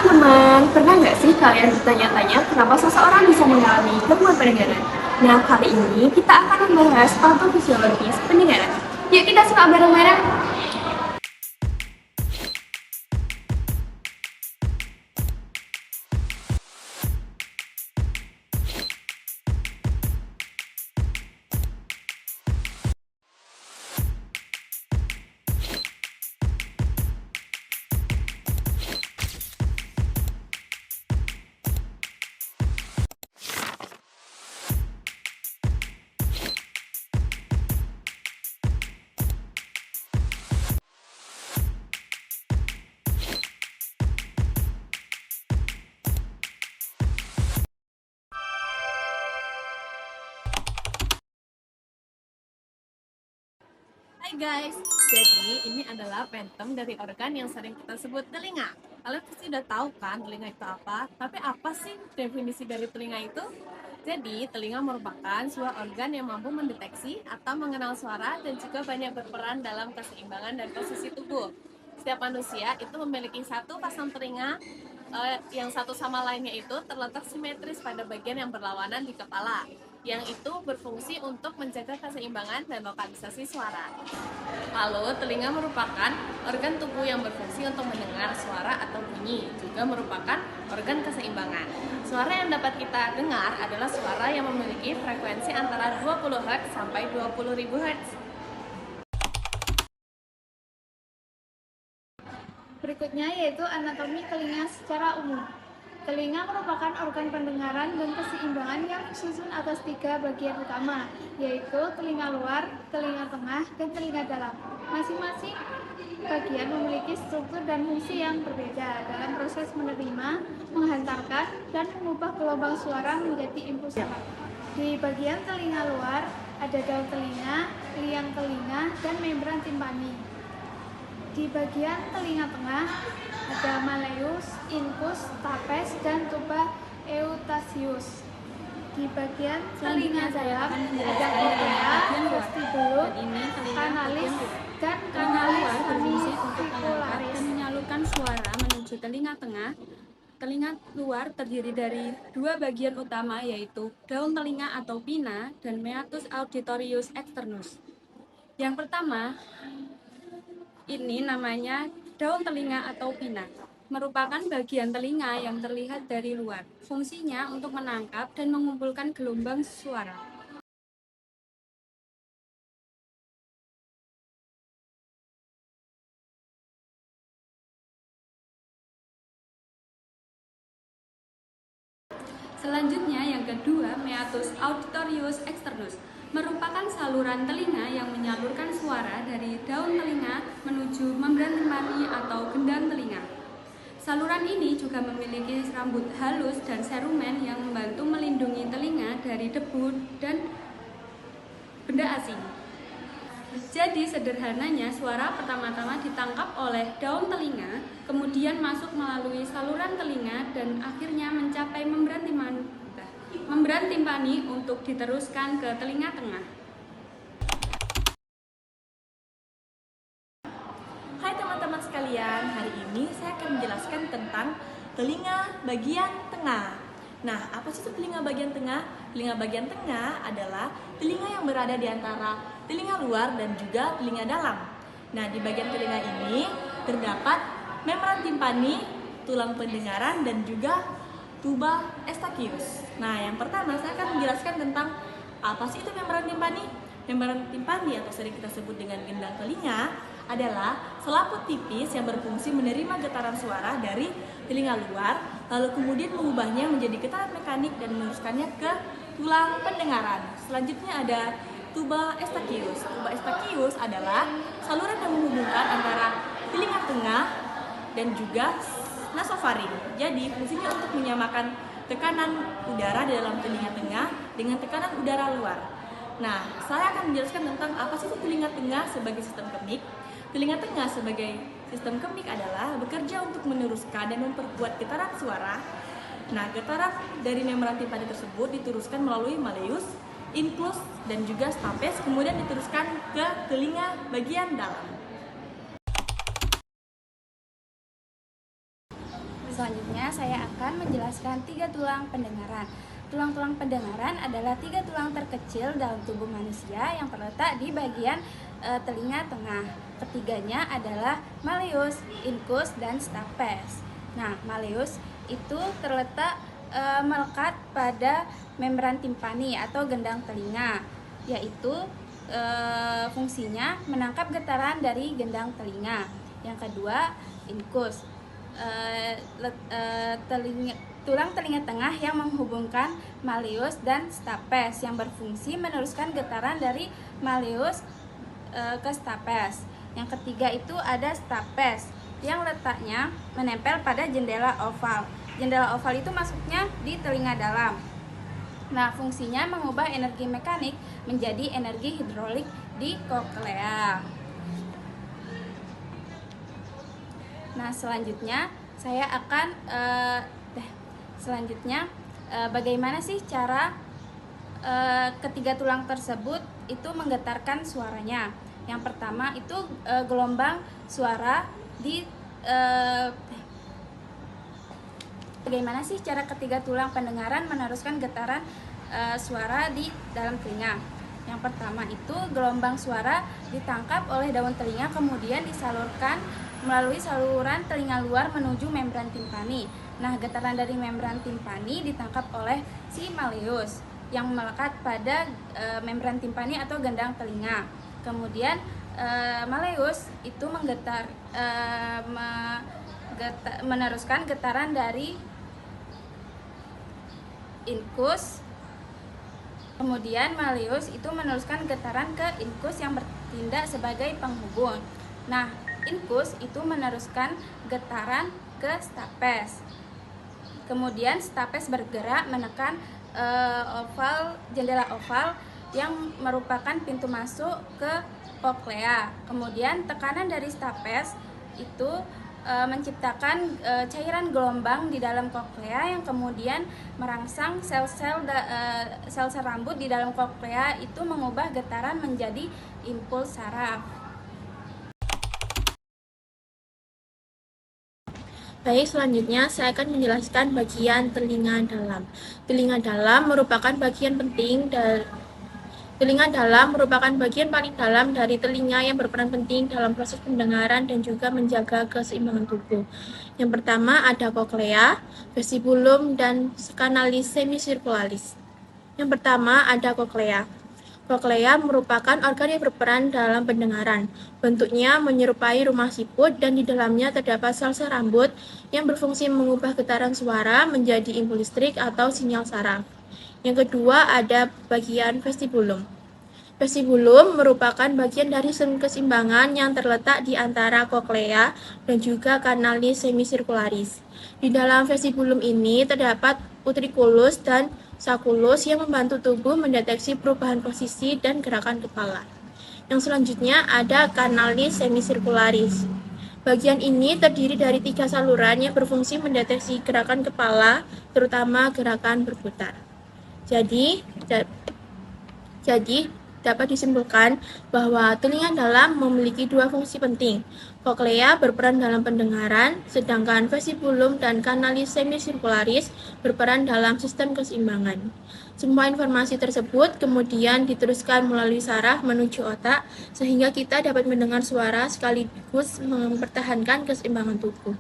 teman-teman, pernah nggak sih kalian bertanya-tanya kenapa seseorang bisa mengalami gangguan pendengaran? Nah, kali ini kita akan membahas patofisiologis pendengaran. Yuk kita simak bareng-bareng. Hai guys, jadi ini adalah phantom dari organ yang sering kita sebut telinga. Kalian pasti udah tahu kan telinga itu apa? Tapi apa sih definisi dari telinga itu? Jadi, telinga merupakan sebuah organ yang mampu mendeteksi atau mengenal suara dan juga banyak berperan dalam keseimbangan dan posisi tubuh. Setiap manusia itu memiliki satu pasang telinga yang satu sama lainnya itu terletak simetris pada bagian yang berlawanan di kepala, yang itu berfungsi untuk menjaga keseimbangan dan lokalisasi suara. Lalu, telinga merupakan organ tubuh yang berfungsi untuk mendengar suara atau bunyi, juga merupakan organ keseimbangan. Suara yang dapat kita dengar adalah suara yang memiliki frekuensi antara 20 Hz sampai 20.000 Hz. Berikutnya yaitu anatomi telinga secara umum. Telinga merupakan organ pendengaran dan keseimbangan yang tersusun atas 3 bagian utama, yaitu telinga luar, telinga tengah, dan telinga dalam. Masing-masing bagian memiliki struktur dan fungsi yang berbeda dalam proses menerima, menghantarkan, dan mengubah gelombang suara menjadi impuls suara. Di bagian telinga luar ada daun telinga, liang telinga, dan membran timpani. Di bagian telinga tengah ada malleus, incus, stapes, dan tuba eustachius. Di bagian telinga dalam ada cornea, vestibulum, kanalis, dan kanalis semicircularis. Menyalurkan suara menuju telinga tengah. Telinga luar terdiri dari 2 bagian utama, yaitu daun telinga atau pinna dan meatus auditorius externus. Yang pertama ini namanya daun telinga atau pinna, merupakan bagian telinga yang terlihat dari luar. Fungsinya untuk menangkap dan mengumpulkan gelombang suara. Selanjutnya yang kedua, meatus auditorius externus, merupakan saluran telinga yang menyalurkan suara dari daun telinga menuju membran timpani atau gendang telinga. Saluran ini juga memiliki rambut halus dan serumen yang membantu melindungi telinga dari debu dan benda asing. Jadi sederhananya, suara pertama-tama ditangkap oleh daun telinga, kemudian masuk melalui saluran telinga dan akhirnya mencapai membran timpani untuk diteruskan ke telinga tengah. Hai teman-teman sekalian, hari ini saya akan menjelaskan tentang telinga bagian tengah. Nah, apa sih itu telinga bagian tengah? Telinga bagian tengah adalah telinga yang berada di antara telinga luar dan juga telinga dalam. Nah, di bagian telinga ini terdapat membran timpani, tulang pendengaran, dan juga tuba eustachius. Nah, yang pertama saya akan menjelaskan tentang apa sih itu membran timpani. Membran timpani atau sering kita sebut dengan gendang telinga adalah selaput tipis yang berfungsi menerima getaran suara dari telinga luar, lalu kemudian mengubahnya menjadi getaran mekanik dan meneruskannya ke tulang pendengaran. Selanjutnya ada tuba eustachius. Tuba eustachius adalah saluran yang menghubungkan antara telinga tengah dan juga nasofaring. Jadi fungsinya untuk menyamakan tekanan udara di dalam telinga tengah dengan tekanan udara luar. Nah, saya akan menjelaskan tentang apa sih telinga tengah sebagai sistem kemik. Telinga tengah sebagai sistem kemik adalah bekerja untuk meneruskan dan memperkuat getaran suara. Nah, getaran dari membran timpani tersebut diteruskan melalui malleus, incus, dan juga stapes, kemudian diteruskan ke telinga bagian dalam. Selanjutnya saya akan menjelaskan 3 tulang pendengaran. Tulang-tulang pendengaran adalah 3 tulang terkecil dalam tubuh manusia yang terletak di bagian telinga tengah. Ketiganya adalah malleus, incus, dan stapes. Nah, malleus itu terletak melekat pada membran timpani atau gendang telinga, yaitu fungsinya menangkap getaran dari gendang telinga. Yang kedua, incus, tulang telinga tengah yang menghubungkan malleus dan stapes yang berfungsi meneruskan getaran dari malleus ke stapes. Yang ketiga itu ada stapes yang letaknya menempel pada jendela oval. Jendela oval itu masuknya di telinga dalam. Nah, fungsinya mengubah energi mekanik menjadi energi hidrolik di koklea. Nah, selanjutnya saya akan bagaimana sih cara ketiga tulang tersebut itu menggetarkan suaranya. Yang pertama itu gelombang suara di bagaimana sih cara ketiga tulang pendengaran meneruskan getaran suara di dalam telinga. Yang pertama itu gelombang suara ditangkap oleh daun telinga kemudian disalurkan melalui saluran telinga luar menuju membran timpani. Nah, getaran dari membran timpani ditangkap oleh si malleus yang melekat pada membran timpani atau gendang telinga. Kemudian malleus itu meneruskan getaran dari incus. Kemudian malleus itu meneruskan getaran ke incus yang bertindak sebagai penghubung. Nah, incus itu meneruskan getaran ke stapes. Kemudian stapes bergerak menekan jendela oval yang merupakan pintu masuk ke koklea. Kemudian tekanan dari stapes itu menciptakan cairan gelombang di dalam koklea yang kemudian merangsang sel-sel rambut di dalam koklea itu mengubah getaran menjadi impuls saraf. Baik, selanjutnya saya akan menjelaskan bagian telinga dalam. Telinga dalam merupakan bagian paling dalam dari telinga yang berperan penting dalam proses pendengaran dan juga menjaga keseimbangan tubuh. Yang pertama ada koklea, vestibulum, dan kanalis semisirkularis. Yang pertama ada koklea. Koklea merupakan organ yang berperan dalam pendengaran. Bentuknya menyerupai rumah siput dan di dalamnya terdapat sel-sel rambut yang berfungsi mengubah getaran suara menjadi impuls listrik atau sinyal saraf. Yang kedua ada bagian vestibulum. Vestibulum merupakan bagian dari keseimbangan yang terletak di antara koklea dan juga kanalis semisirkularis. Di dalam vestibulum ini terdapat utriculus dan sakulus yang membantu tubuh mendeteksi perubahan posisi dan gerakan kepala. Yang selanjutnya ada kanalis semisirkularis. Bagian ini terdiri dari 3 saluran yang berfungsi mendeteksi gerakan kepala, terutama gerakan berputar. Jadi dapat disimpulkan bahwa telinga dalam memiliki 2 fungsi penting. Koklea berperan dalam pendengaran, sedangkan vestibulum dan kanalis semisirkularis berperan dalam sistem keseimbangan. Semua informasi tersebut kemudian diteruskan melalui saraf menuju otak, sehingga kita dapat mendengar suara sekaligus mempertahankan keseimbangan tubuh.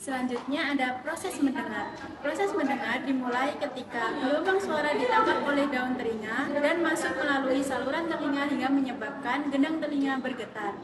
Selanjutnya ada proses mendengar. Proses mendengar dimulai ketika gelombang suara ditangkap oleh daun telinga dan masuk melalui saluran telinga hingga menyebabkan gendang telinga bergetar.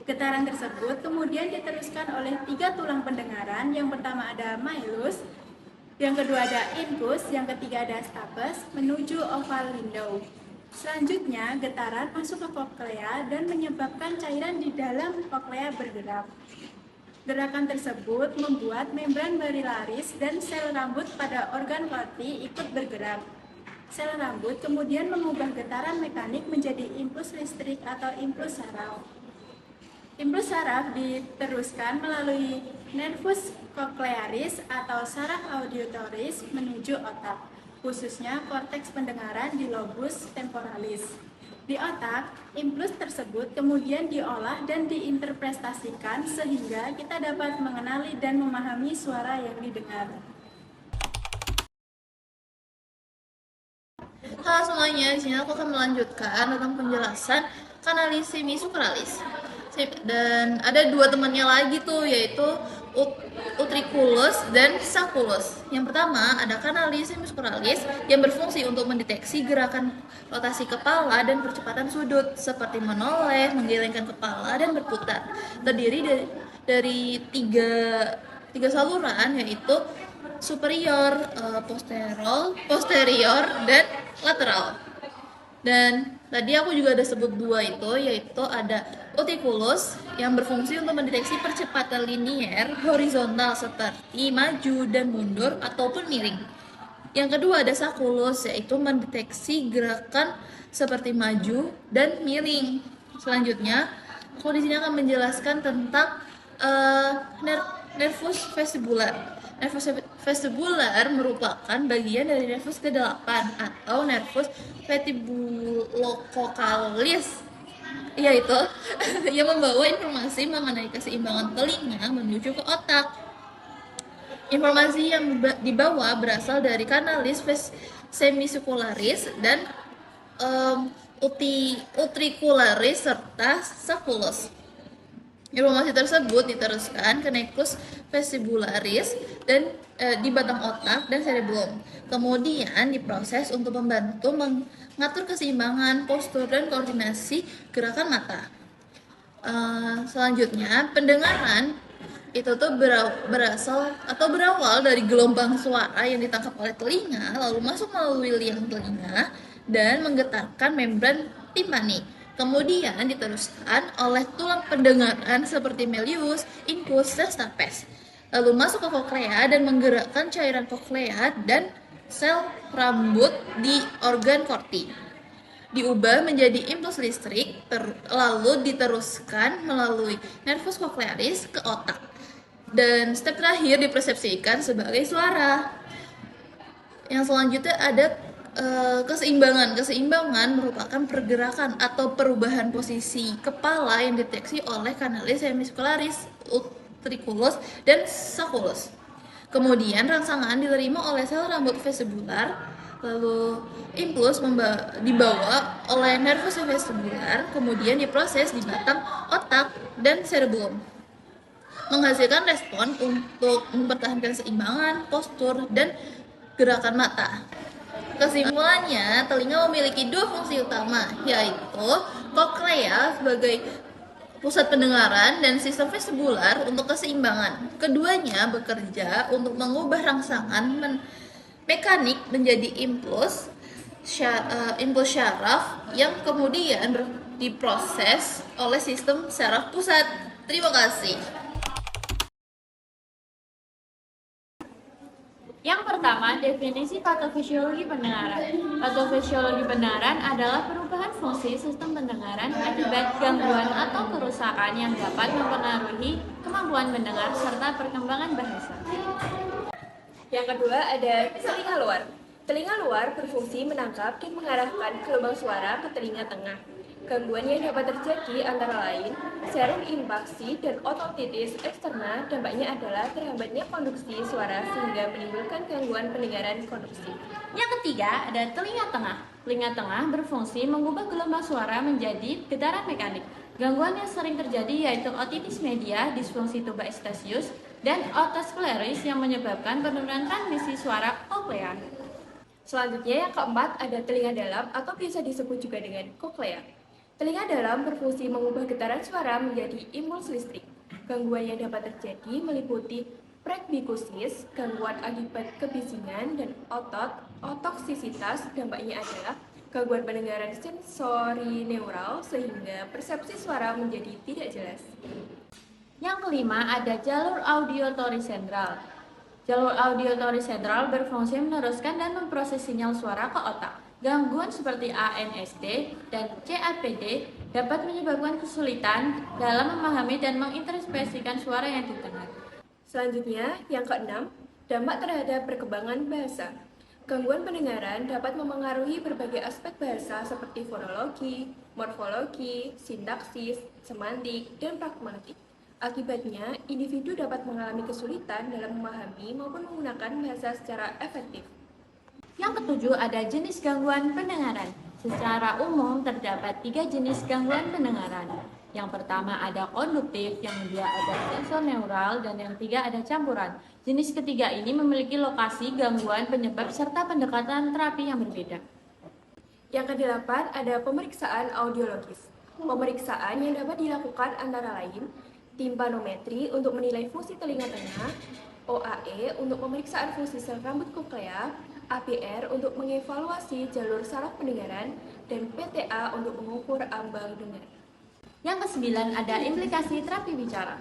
Getaran tersebut kemudian diteruskan oleh 3 tulang pendengaran. Yang pertama ada malleus, yang kedua ada incus, yang ketiga ada stapes menuju oval window. Selanjutnya getaran masuk ke koklea dan menyebabkan cairan di dalam koklea bergerak. Gerakan tersebut membuat membran barilaris dan sel rambut pada organ korti ikut bergerak. Sel rambut kemudian mengubah getaran mekanik menjadi impuls listrik atau impuls saraf. Impuls saraf diteruskan melalui nervus cochlearis atau saraf auditoris menuju otak, khususnya korteks pendengaran di lobus temporalis. Di otak, impuls tersebut kemudian diolah dan diinterpretasikan sehingga kita dapat mengenali dan memahami suara yang didengar. Halo semuanya, di sini aku akan melanjutkan tentang penjelasan kanalis semisukralis. Dan ada dua temannya lagi tuh, yaitu utriculus dan sacculus. Yang pertama ada kanalis semisukralis yang berfungsi untuk mendeteksi gerakan rotasi kepala dan percepatan sudut seperti menoleh, menggelengkan kepala, dan berputar. Terdiri dari tiga saluran, yaitu superior, posterior, dan lateral. Dan tadi aku juga ada sebut dua itu, yaitu ada utriculus yang berfungsi untuk mendeteksi percepatan linier horizontal seperti maju dan mundur ataupun miring. Yang kedua ada sacculus, yaitu mendeteksi gerakan seperti maju dan miring. Selanjutnya, aku di sini akan menjelaskan tentang nervus vestibular. Nervus vestibular merupakan bagian dari nervus ke-8 atau nervus vestibulococalis, yaitu yang membawa informasi mengenai keseimbangan telinga menuju ke otak. Informasi yang dibawa berasal dari kanalis semicircularis dan utricularis serta sacculus. Informasi tersebut diteruskan ke necus vestibularis dan di batang otak dan cerebellum. Kemudian diproses untuk membantu mengatur keseimbangan, postur, dan koordinasi gerakan mata. Selanjutnya, pendengaran itu tuh berasal atau berawal dari gelombang suara yang ditangkap oleh telinga, lalu masuk melalui liang telinga dan menggetarkan membran timpani. Kemudian diteruskan oleh tulang pendengaran seperti melius, incus, dan stapes. Lalu masuk ke koklea dan menggerakkan cairan koklea dan sel rambut di organ korti. Diubah menjadi impuls listrik, lalu diteruskan melalui nervus cochlearis ke otak. Dan step terakhir dipersepsikan sebagai suara. Yang selanjutnya ada keseimbangan. Keseimbangan merupakan pergerakan atau perubahan posisi kepala yang dideteksi oleh kanalis semicircularis, utriculus, dan sacculus. Kemudian rangsangan diterima oleh sel rambut vestibular, lalu impuls dibawa oleh nervus vestibular, kemudian diproses di batang otak dan cerebellum, menghasilkan respon untuk mempertahankan keseimbangan, postur, dan gerakan mata. Kesimpulannya, telinga memiliki dua fungsi utama, yaitu koklea sebagai pusat pendengaran dan sistem vestibular untuk keseimbangan. Keduanya bekerja untuk mengubah rangsangan mekanik menjadi impuls syaraf yang kemudian diproses oleh sistem saraf pusat. Terima kasih. Yang pertama, definisi patofisiologi pendengaran. Patofisiologi pendengaran adalah perubahan fungsi sistem pendengaran akibat gangguan atau kerusakan yang dapat mempengaruhi kemampuan mendengar serta perkembangan bahasa. Yang kedua ada telinga luar. Telinga luar berfungsi menangkap dan mengarahkan gelombang suara ke telinga tengah. Gangguan yang dapat terjadi antara lain jaring impaksi dan ototitis eksterna. Dampaknya adalah terhambatnya konduksi suara sehingga menimbulkan gangguan pendengaran konduksi. Yang ketiga ada telinga tengah. Telinga tengah berfungsi mengubah gelombang suara menjadi getaran mekanik. Gangguan yang sering terjadi yaitu otitis media, disfungsi tuba eustachius, dan otoscleris yang menyebabkan penurunan transmisi suara koklea. Selanjutnya yang keempat ada telinga dalam atau biasa disebut juga dengan koklea. Telinga dalam berfungsi mengubah getaran suara menjadi impuls listrik. Gangguan yang dapat terjadi meliputi presbikusis, gangguan akibat kebisingan, dan otoksisitas. Dampaknya adalah gangguan pendengaran sensorineural sehingga persepsi suara menjadi tidak jelas. Yang kelima ada jalur auditory sentral. Jalur auditory sentral berfungsi meneruskan dan memproses sinyal suara ke otak. Gangguan seperti ANSD dan CAPD dapat menyebabkan kesulitan dalam memahami dan menginterpretasikan suara yang didengar. Selanjutnya, yang keenam, dampak terhadap perkembangan bahasa. Gangguan pendengaran dapat memengaruhi berbagai aspek bahasa seperti fonologi, morfologi, sintaksis, semantik, dan pragmatik. Akibatnya, individu dapat mengalami kesulitan dalam memahami maupun menggunakan bahasa secara efektif. Yang ketujuh ada jenis gangguan pendengaran. Secara umum terdapat 3 jenis gangguan pendengaran. Yang pertama ada konduktif, yang kedua ada sensoneural, dan yang ketiga ada campuran. Jenis ketiga ini memiliki lokasi, gangguan, penyebab, serta pendekatan terapi yang berbeda. Yang kedelapan ada pemeriksaan audiologis. Pemeriksaan yang dapat dilakukan antara lain timpanometri untuk menilai fungsi telinga tengah, OAE untuk pemeriksaan fungsi sel rambut koklea, APR untuk mengevaluasi jalur saraf pendengaran, dan PTA untuk mengukur ambang dengar. Yang kesembilan ada implikasi terapi bicara.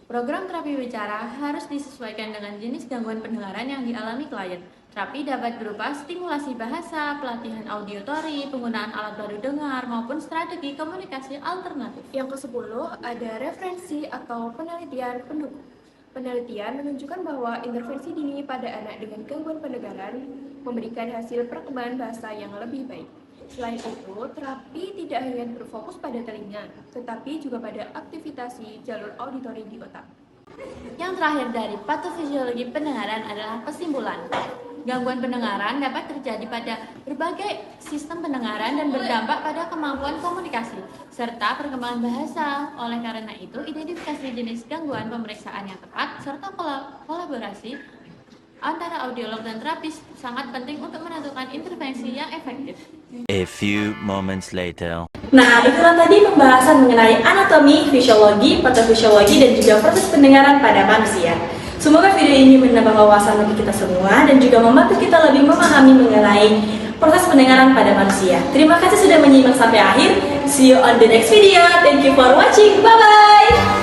Program terapi bicara harus disesuaikan dengan jenis gangguan pendengaran yang dialami klien. Terapi dapat berupa stimulasi bahasa, pelatihan auditori, penggunaan alat baru dengar, maupun strategi komunikasi alternatif. Yang ke-10 ada referensi atau penelitian pendukung. Penelitian menunjukkan bahwa intervensi dini pada anak dengan gangguan pendengaran memberikan hasil perkembangan bahasa yang lebih baik. Selain itu, terapi tidak hanya berfokus pada telinga, tetapi juga pada aktivitas jalur auditori di otak. Yang terakhir dari patofisiologi pendengaran adalah kesimpulan. Gangguan pendengaran dapat terjadi pada berbagai sistem pendengaran dan berdampak pada kemampuan komunikasi serta perkembangan bahasa. Oleh karena itu, identifikasi jenis gangguan, pemeriksaan yang tepat, serta kolaborasi antara audiolog dan terapis sangat penting untuk menentukan intervensi yang efektif. A few moments later. Nah, itulah tadi pembahasan mengenai anatomi, fisiologi, patofisiologi, dan juga proses pendengaran pada manusia. Semoga video ini menambah wawasan bagi kita semua dan juga membantu kita lebih memahami mengenai proses pendengaran pada manusia. Terima kasih sudah menyimak sampai akhir. See you on the next video. Thank you for watching. Bye-bye.